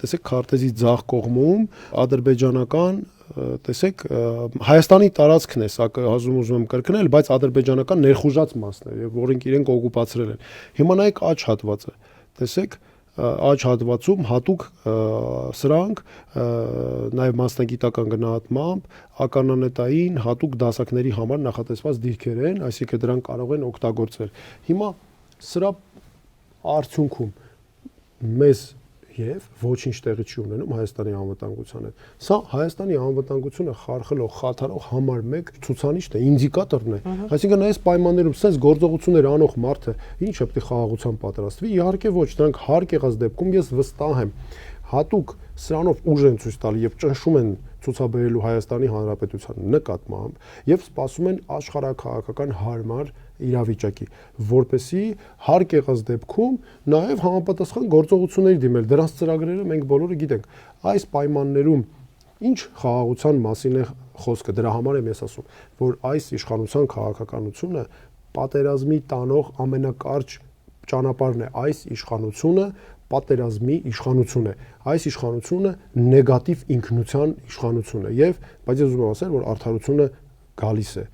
տեսեք քարտեզի ձախ կողմում ադրբեջանական տեսեք Հայաստանի տարածքն է, սա ուզում եմ կրկնել, բայց ադրբեջանական ներխուժած մասն է, որոնք իրենք օկուպացրել են։ Հիմա նայեք աջ հատվածը, տեսեք աջ հատվածում հատուկ սրանք նաև մասնագիտական գնահատմամբ ականանետային հատուկ դասակների համար նախատեսված դիրքեր են, այսինքն դրանք կարող են օգտագործվել։ Հիմա սրա արդյունքում մեզ եւ ոչինչ տեղի չի ունենում Հայաստանի անվտանգության հետ։ Սա Հայաստանի անվտանգությունը խարխլող, խաթարող համար 1 ցուցանիշն է, ինդիկատորն է։ Այսինքն այս պայմաններում sense գործողություններ անող մարդը ինչ է պետք է խաղաղության պատրաստվի։ Իհարկե ոչ, դրանք հարկ եղած դեպքում ես վստահ եմ հատուկ սրանով ուժ են ցույց տալի եւ ճնշում են ցուցաբերելու Հայաստանի Հանրապետության նկատմամբ եւ սպասում են աշխարհաքաղաքական հարմար իրավիճակի, որպեսզի հարկ եղած դեպքում նաև համապատասխան գործողությունների դիմել։ Դրանց ծրագրերը մենք բոլորը գիտենք։ Այս պայմաններում ինչ խաղաղության մասին է խոսքը, դրա համար եմ ես ասում, որ այս իշխանության քաղաքականությունը պատերազմի տանող ամենակարճ ճանապարհն է, այս իշխանությունը պատերազմի իշխանություն է, այս իշխանությունը նեգատիվ ինքնության իշխանություն է եւ բայց ես ուզում եմ ասել, որ արդարությունը գալիս է